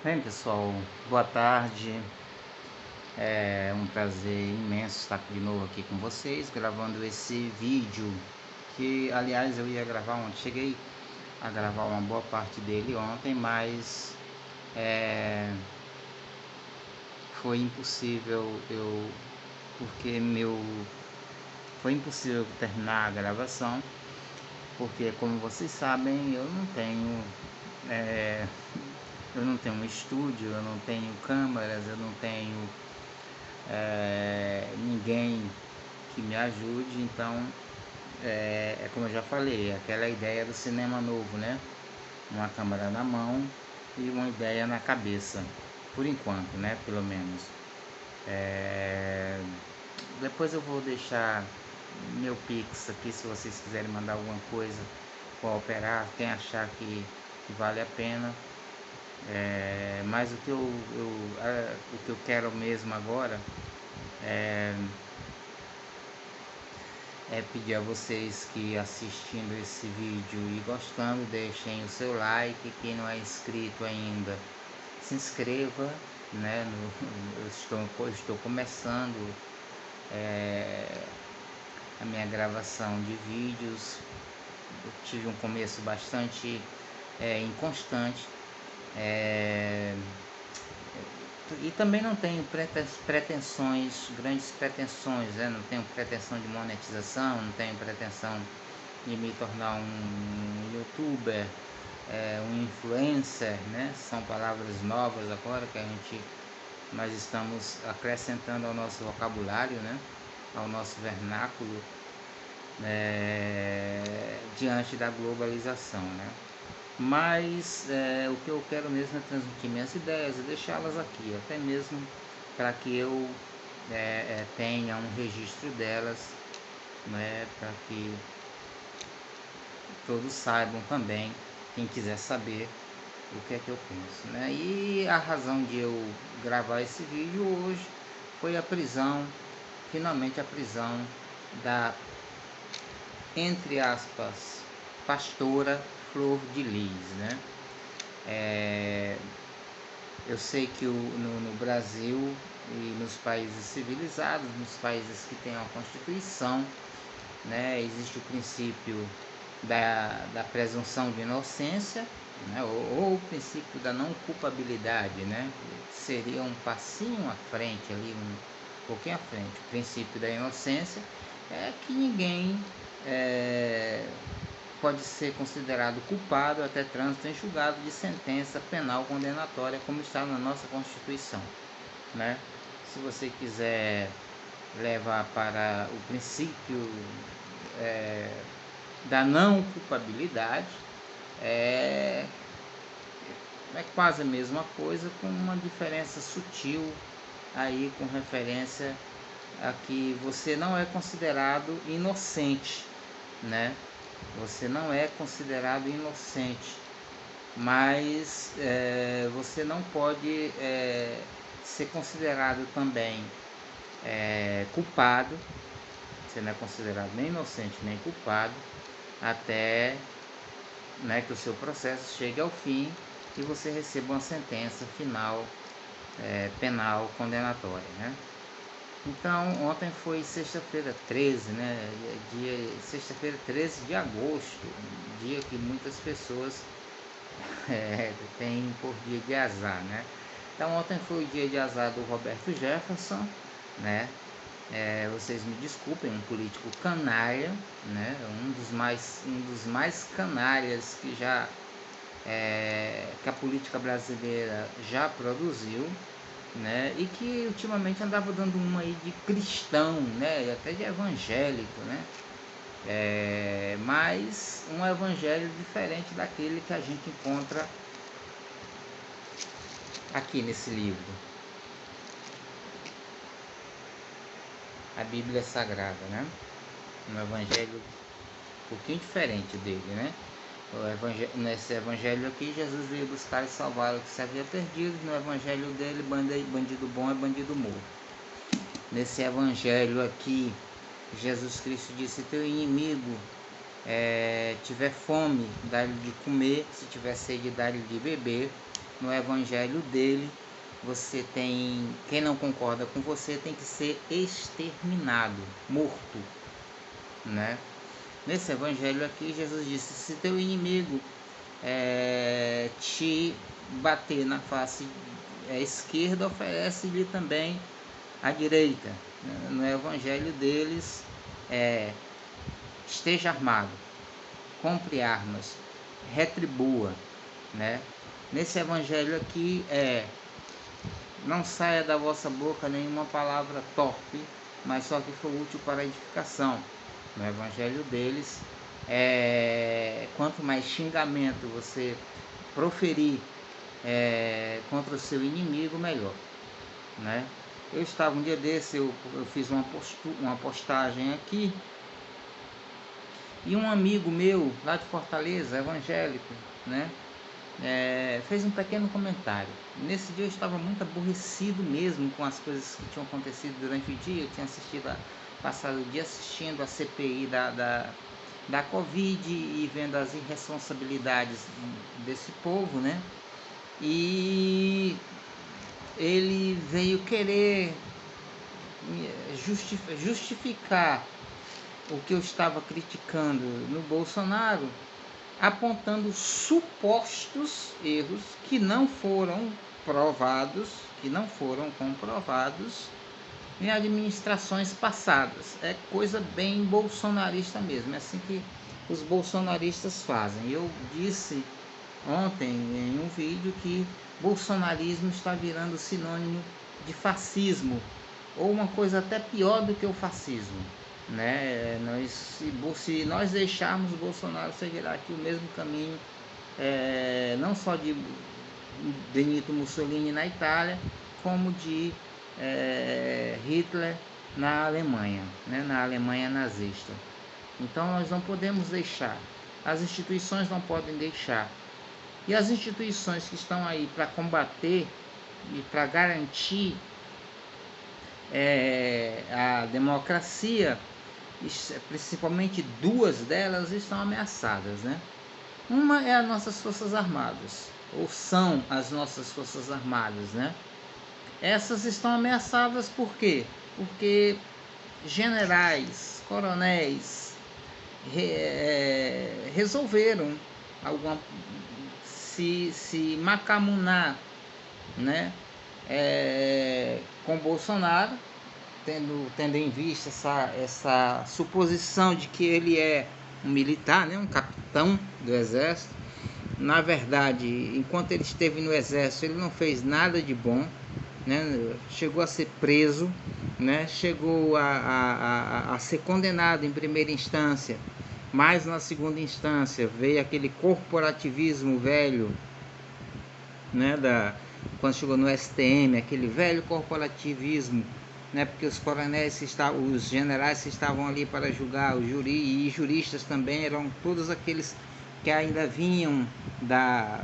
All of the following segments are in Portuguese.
Bem, pessoal, boa tarde. É um prazer imenso estar de novo aqui com vocês, gravando esse vídeo que, aliás, eu ia gravar ontem. Cheguei a gravar uma boa parte dele ontem, mas foi impossível foi impossível terminar a gravação, porque, como vocês sabem, eu não tenho um estúdio, eu não tenho câmeras, eu não tenho ninguém que me ajude. Então é como eu já falei, aquela ideia do cinema novo, né? Uma câmera na mão e uma ideia na cabeça, por enquanto, né? Pelo menos. Depois eu vou deixar meu Pix aqui, se vocês quiserem mandar alguma coisa para operar, quem achar que vale a pena. Mas o que eu quero mesmo agora é pedir a vocês que, assistindo esse vídeo e gostando, deixem o seu like. Quem não é inscrito ainda, se inscreva, né? Eu estou começando a minha gravação de vídeos. Eu tive um começo bastante inconstante, e também não tenho grandes pretensões, né? Não tenho pretensão de monetização, não tenho pretensão de me tornar um youtuber, um influencer, né? São palavras novas agora que nós estamos acrescentando ao nosso vocabulário, né? Ao nosso vernáculo, diante da globalização, né? Mas o que eu quero mesmo é transmitir minhas ideias e deixá-las aqui, até mesmo para que eu tenha um registro delas, né? Para que todos saibam também, quem quiser saber o que é que eu penso, né? E a razão de eu gravar esse vídeo hoje foi a prisão, finalmente a prisão da, entre aspas, pastora Flor de Lis, né? Eu sei que no Brasil e nos países civilizados, nos países que têm uma Constituição, né, existe o princípio da presunção de inocência, né, ou o princípio da não culpabilidade, né? Seria um passinho à frente ali, um pouquinho à frente. O princípio da inocência é que ninguém pode ser considerado culpado até trânsito em julgado de sentença penal condenatória, como está na nossa Constituição, né? Se você quiser levar para o princípio da não culpabilidade, é quase a mesma coisa, com uma diferença sutil aí, com referência a que você não é considerado inocente, né? Você não é considerado inocente, mas você não pode ser considerado também culpado. Você não é considerado nem inocente nem culpado até, né, que o seu processo chegue ao fim e você receba uma sentença final penal condenatória, né? Então, ontem foi sexta-feira 13, né? Sexta-feira 13 de agosto, dia que muitas pessoas têm por dia de azar, né? Então, ontem foi o dia de azar do Roberto Jefferson, né? Vocês me desculpem, um político canalha, né? Um dos mais canalhas que a política brasileira já produziu, né? E que ultimamente andava dando uma aí de cristão, né? Até de evangélico, né? Mas um evangelho diferente daquele que a gente encontra aqui nesse livro, a Bíblia Sagrada, né? Um evangelho um pouquinho diferente dele, né? Nesse evangelho aqui, Jesus veio buscar e salvar o que se havia perdido. No evangelho dele, bandido bom é bandido morto. Nesse evangelho aqui, Jesus Cristo disse: se teu inimigo tiver fome, dá-lhe de comer; se tiver sede, dá-lhe de beber. no evangelho dele, você tem, quem não concorda com você tem que ser exterminado, morto, né? Nesse evangelho aqui, Jesus disse: se teu inimigo te bater na face esquerda, oferece-lhe também a direita. No evangelho deles, esteja armado, compre armas, retribua, né? Nesse evangelho aqui não saia da vossa boca nenhuma palavra torpe, mas só que for útil para a edificação. No evangelho deles, quanto mais xingamento você proferir contra o seu inimigo, melhor, né? Eu estava um dia desse, eu fiz uma postagem aqui, e um amigo meu lá de Fortaleza, evangélico, né, fez um pequeno comentário. Nesse dia eu estava muito aborrecido mesmo com as coisas que tinham acontecido durante o dia. Eu tinha passado o dia assistindo a CPI da Covid e vendo as irresponsabilidades desse povo, né? E ele veio querer justificar o que eu estava criticando no Bolsonaro, apontando supostos erros que não foram provados, que não foram comprovados em administrações passadas. É coisa bem bolsonarista mesmo, é assim que os bolsonaristas fazem. Eu disse ontem em um vídeo que bolsonarismo está virando sinônimo de fascismo, ou uma coisa até pior do que o fascismo, né? Se nós deixarmos o Bolsonaro seguirá aqui o mesmo caminho, não só de Benito Mussolini na Itália, como de Hitler na Alemanha, né? Na Alemanha nazista. Então nós não podemos deixar, as instituições não podem deixar, e as instituições que estão aí para combater e para garantir a democracia, principalmente duas delas estão ameaçadas, né? Uma é as nossas Forças Armadas, ou são as nossas Forças Armadas, né? Essas estão ameaçadas por quê? Porque generais, coronéis resolveram se macamunar, né? Com Bolsonaro, tendo em vista essa suposição de que ele é um militar, né? Um capitão do exército. Na verdade, enquanto ele esteve no exército, ele não fez nada de bom, né? Chegou a ser preso, né? Chegou a ser condenado em primeira instância, mas na segunda instância veio aquele corporativismo velho, né? Quando chegou no STM, aquele velho corporativismo, né? Porque os coronéis, os generais que estavam ali para julgar, e juristas também, eram todos aqueles que ainda vinham da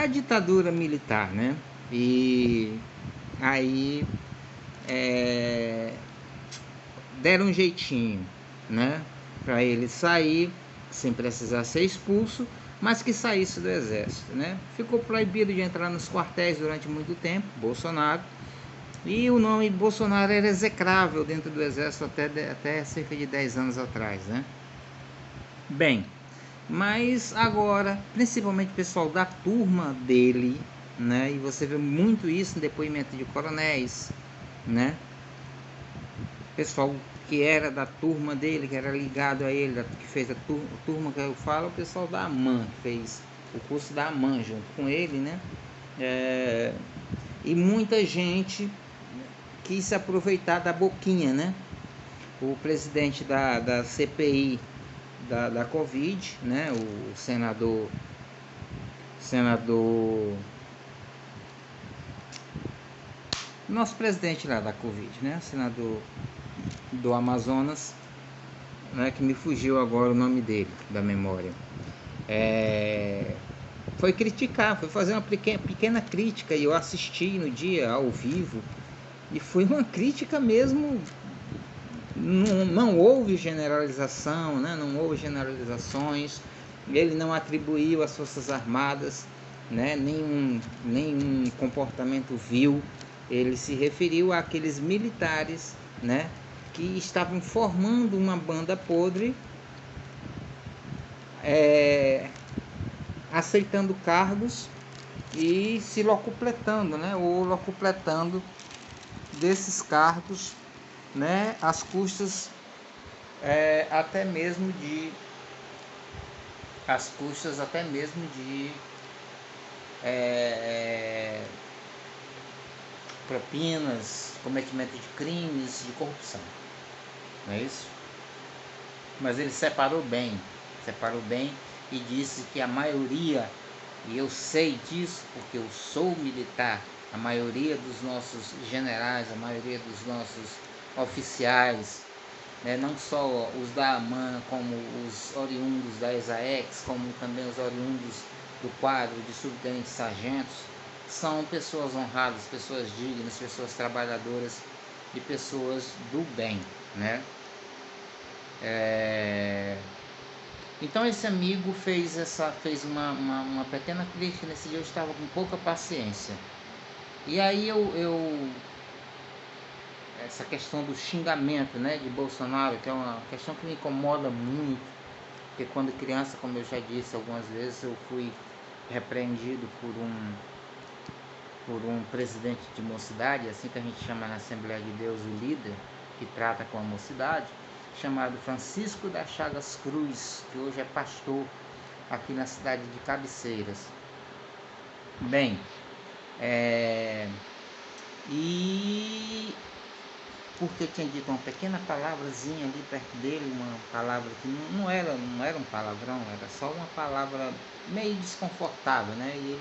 ditadura militar, né? E aí deram um jeitinho, né? Para ele sair sem precisar ser expulso, mas que saísse do exército, né? Ficou proibido de entrar nos quartéis durante muito tempo, Bolsonaro, e o nome Bolsonaro era execrável dentro do exército até cerca de 10 anos atrás, né? Bem, mas agora, principalmente o pessoal da turma dele, né? E você vê muito isso no depoimento de coronéis, né? Pessoal que era da turma dele, que era ligado a ele, que fez a turma que eu falo, o pessoal da AMAN, que fez o curso da AMAN junto com ele, né? E muita gente quis se aproveitar da boquinha, né? O presidente da CPI da Covid, né? O senador nosso presidente lá da Covid, né? Senador do Amazonas, né? Que me fugiu agora o nome dele, da memória. Foi criticar, foi fazer uma pequena crítica, e eu assisti no dia ao vivo, e foi uma crítica mesmo não houve generalização, né? Não houve generalizações. Ele não atribuiu às Forças Armadas, né, nenhum comportamento vil. Ele se referiu àqueles militares, né, que estavam formando uma banda podre, aceitando cargos e se locupletando, né, ou locupletando desses cargos, né, às custas até mesmo de propinas, cometimento de crimes, de corrupção, não é isso? Mas ele separou bem e disse que a maioria, e eu sei disso porque eu sou militar, a maioria dos nossos generais, a maioria dos nossos oficiais, né, não só os da AMAN, como os oriundos da ESAEX, como também os oriundos do quadro de subtenentes sargentos, são pessoas honradas, pessoas dignas, pessoas trabalhadoras e pessoas do bem, né? Então esse amigo fez uma pequena crítica. Nesse dia eu estava com pouca paciência. E aí essa questão do xingamento, né, de Bolsonaro, que é uma questão que me incomoda muito, porque quando criança, como eu já disse algumas vezes, eu fui repreendido por um presidente de mocidade, assim que a gente chama na Assembleia de Deus o líder que trata com a mocidade, chamado Francisco das Chagas Cruz, que hoje é pastor aqui na cidade de Cabeceiras. Bem, e porque tinha dito uma pequena palavrazinha ali perto dele, uma palavra que não era um palavrão, era só uma palavra meio desconfortável, né? E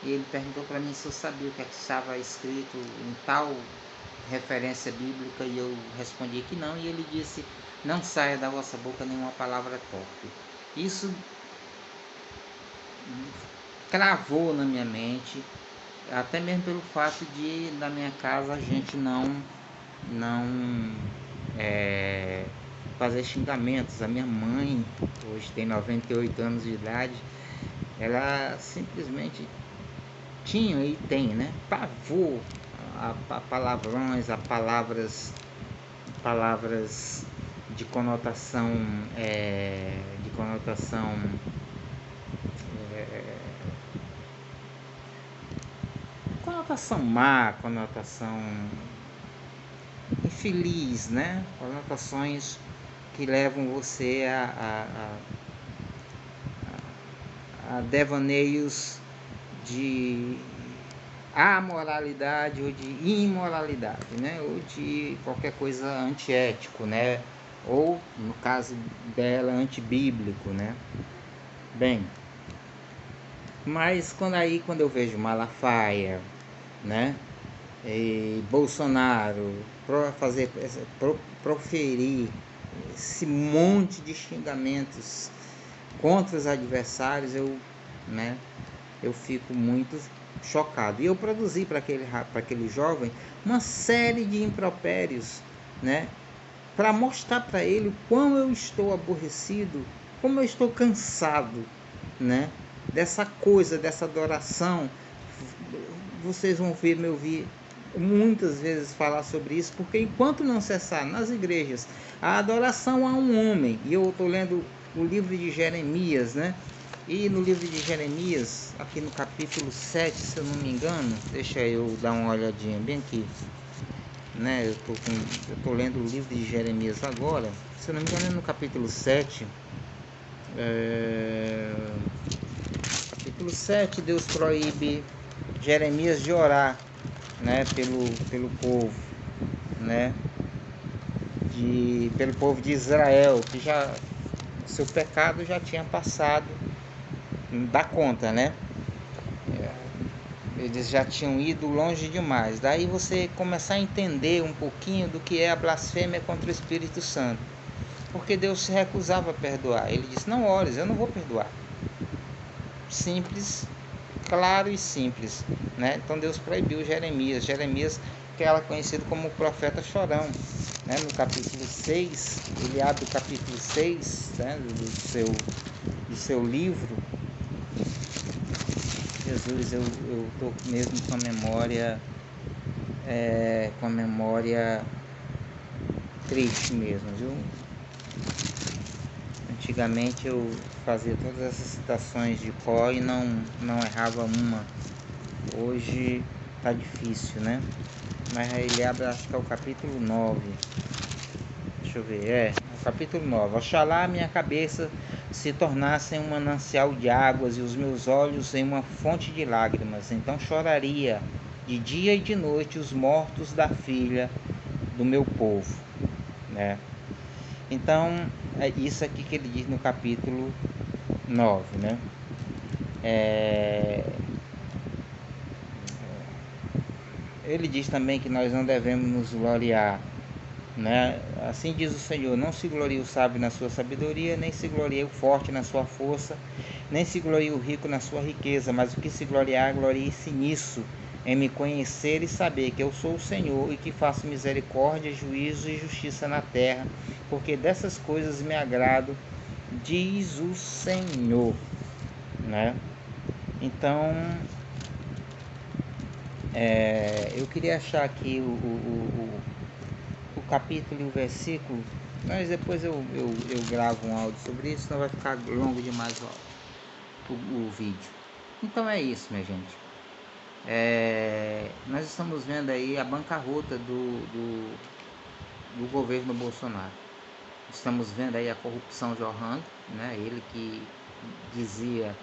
ele perguntou para mim se eu sabia o que estava escrito em tal referência bíblica, e eu respondi que não, e ele disse: não saia da vossa boca nenhuma palavra torpe. Isso cravou na minha mente, até mesmo pelo fato de na minha casa a gente não fazer xingamentos. A minha mãe, hoje tem 98 anos de idade, ela simplesmente tinha e tem, né, pavor a palavrões, a palavras de conotação conotação má, conotação infeliz, né? Conotações que levam você a devaneios de amoralidade ou de imoralidade, né? Ou de qualquer coisa antiético, né? Ou, no caso dela, antibíblico, né? Bem, mas quando eu vejo Malafaia, né, e Bolsonaro proferir esse monte de xingamentos contra os adversários, eu fico muito chocado. E eu produzi para aquele jovem uma série de impropérios, né, para mostrar para ele o quão eu estou aborrecido, como eu estou cansado, né, dessa coisa, dessa adoração. Vocês vão me ouvir muitas vezes falar sobre isso, porque enquanto não cessar nas igrejas a adoração a um homem, e eu estou lendo o livro de Jeremias, né? E no livro de Jeremias, aqui no capítulo 7, se eu não me engano, deixa eu dar uma olhadinha bem aqui, né? Eu tô lendo o livro de Jeremias agora, se eu não me engano é no capítulo 7, capítulo 7, Deus proíbe Jeremias de orar, né, pelo povo, né, pelo povo de Israel, que já seu pecado já tinha passado da conta, né? Eles já tinham ido longe demais. Daí você começar a entender um pouquinho do que é a blasfêmia contra o Espírito Santo, porque Deus se recusava a perdoar. Ele disse: não ores, eu não vou perdoar. Simples, claro e simples, né? Então Deus proibiu Jeremias, que era conhecido como o profeta chorão, né, no capítulo 6, ele abre o capítulo 6, né, do seu livro. Jesus, eu estou mesmo com a memória triste mesmo, viu? Antigamente eu fazia todas essas citações de cor e não errava uma. Hoje tá difícil, né? Mas ele abre, acho que é o capítulo 9. Deixa eu ver, o capítulo 9. Oxalá minha cabeça se tornasse um manancial de águas e os meus olhos em uma fonte de lágrimas. Então choraria de dia e de noite os mortos da filha do meu povo, né? Então, é isso aqui que ele diz no capítulo 9, né? Ele diz também que nós não devemos nos gloriar, né? Assim diz o Senhor: não se glorie o sábio na sua sabedoria, nem se glorie o forte na sua força, nem se glorie o rico na sua riqueza, mas o que se gloriar, glorie-se nisso, em me conhecer e saber que eu sou o Senhor e que faço misericórdia, juízo e justiça na terra, porque dessas coisas me agrado, diz o Senhor, né? Então, eu queria achar aqui o capítulo e o versículo, mas depois eu gravo um áudio sobre isso, senão vai ficar longo demais o vídeo. Então é isso, minha gente. Nós estamos vendo aí a bancarrota do governo Bolsonaro. Estamos vendo aí a corrupção jorrando, né? Ele que dizia,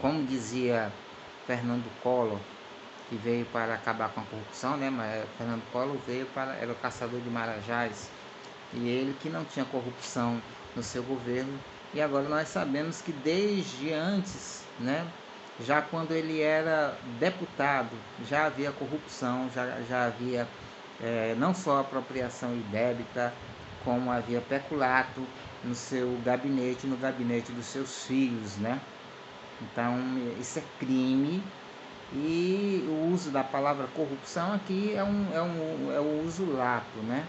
como dizia Fernando Collor, que veio para acabar com a corrupção, né? Mas Fernando Collor era o caçador de marajás, e ele que não tinha corrupção no seu governo. E agora nós sabemos que desde antes, né? Já quando ele era deputado, já havia corrupção, já havia não só apropriação indébita, como havia peculato no seu gabinete, no gabinete dos seus filhos, né? Então isso é crime. E o uso da palavra corrupção aqui é o uso lato, né?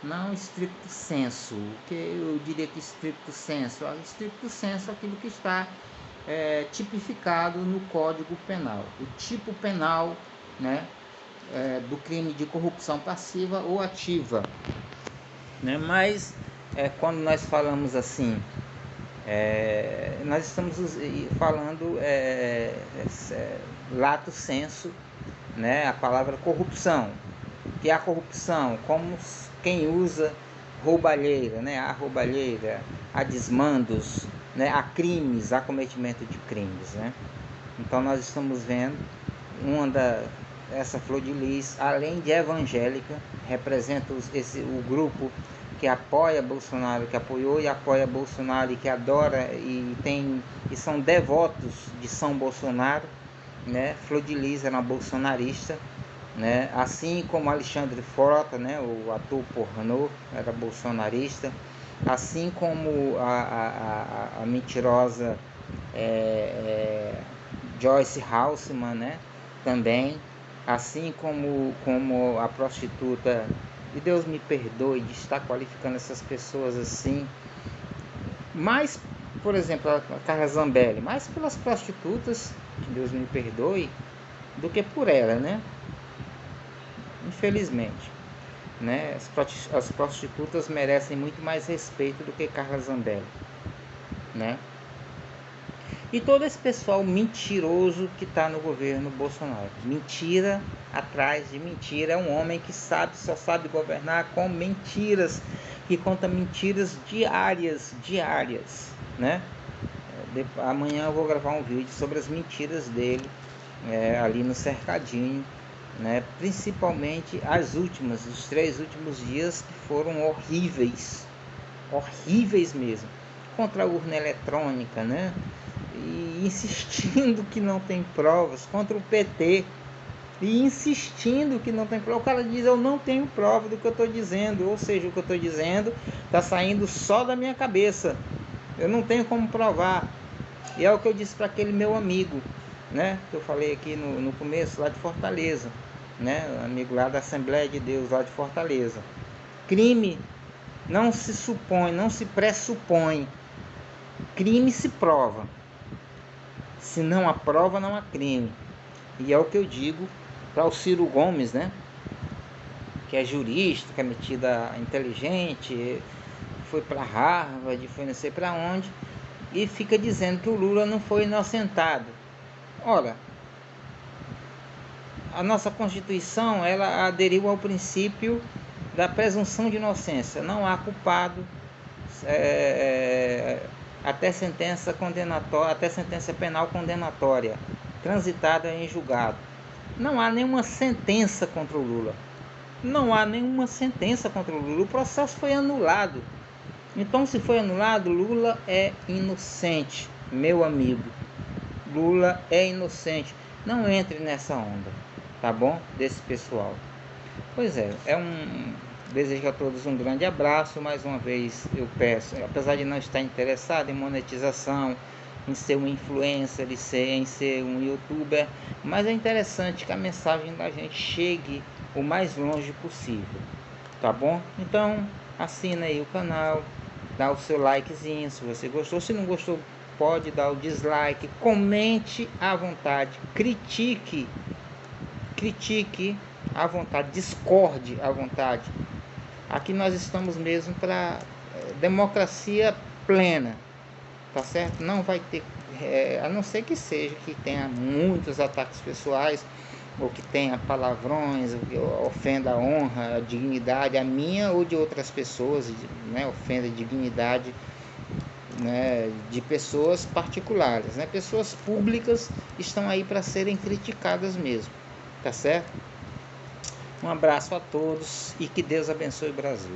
Não estricto sensu. O que eu diria que estricto sensu? Estricto sensu é aquilo que está tipificado no Código Penal. O tipo penal, né, do crime de corrupção passiva ou ativa, né? Mas quando nós falamos assim, nós estamos falando lato sensu, né? A palavra corrupção, que é a corrupção, como quem usa roubalheira, né? A roubalheira, a desmandos, né? A crimes, a cometimento de crimes, né? Então nós estamos vendo essa flor de lis, além de evangélica, representa o grupo que apoia Bolsonaro, que apoiou e apoia Bolsonaro, e que adora e são devotos de São Bolsonaro, né? Flor de Lis era uma bolsonarista, né? Assim como Alexandre Frota, né? O ator pornô, era bolsonarista, assim como a mentirosa Joyce Haussmann, né? Também, assim como a prostituta, e Deus me perdoe de estar qualificando essas pessoas assim, mas, por exemplo, a Carla Zambelli, mais pelas prostitutas, que Deus me perdoe, do que por ela, né? Infelizmente, né? As prostitutas merecem muito mais respeito do que Carla Zambelli, né? E todo esse pessoal mentiroso que está no governo Bolsonaro. Mentira atrás de mentira. É um homem que só sabe governar com mentiras, que conta mentiras diárias, né? Amanhã eu vou gravar um vídeo sobre as mentiras dele, ali no cercadinho, né? Principalmente os 3 últimos dias, que foram horríveis mesmo, contra a urna eletrônica, né? E insistindo que não tem provas, contra o PT, e insistindo que não tem prova. O cara diz: eu não tenho prova do que eu estou dizendo, ou seja, o que eu estou dizendo está saindo só da minha cabeça, eu não tenho como provar. E é o que eu disse para aquele meu amigo, né, que eu falei aqui no começo, lá de Fortaleza, né, amigo lá da Assembleia de Deus, lá de Fortaleza. Crime não se supõe, não se pressupõe. Crime se prova. Se não há prova, não há crime. E é o que eu digo para o Ciro Gomes, né? Que é jurista, que é metida inteligente, foi para Harvard, foi não sei para onde, e fica dizendo que o Lula não foi inocentado. Ora, a nossa Constituição, ela aderiu ao princípio da presunção de inocência. Não há culpado até sentença condenatória, até sentença penal condenatória, transitada em julgado. Não há nenhuma sentença contra o Lula. Não há nenhuma sentença contra o Lula. O processo foi anulado. Então, se foi anulado, Lula é inocente, meu amigo. Lula é inocente. Não entre nessa onda, tá bom? Desse pessoal. Pois é, desejo a todos um grande abraço. Mais uma vez eu peço, apesar de não estar interessado em monetização, em ser um influencer, em ser um youtuber, mas é interessante que a mensagem da gente chegue o mais longe possível, tá bom? Então assina aí o canal, dá o seu likezinho se você gostou. Se não gostou, pode dar o dislike, comente à vontade, critique à vontade, discorde à vontade. Aqui nós estamos mesmo para democracia plena, tá certo? Não vai ter, a não ser que seja que tenha muitos ataques pessoais, ou que tenha palavrões, ou que ofenda a honra, a dignidade, a minha ou de outras pessoas, né? Ofenda a dignidade, né, de pessoas particulares, né? Pessoas públicas estão aí para serem criticadas mesmo, tá certo? Um abraço a todos e que Deus abençoe o Brasil.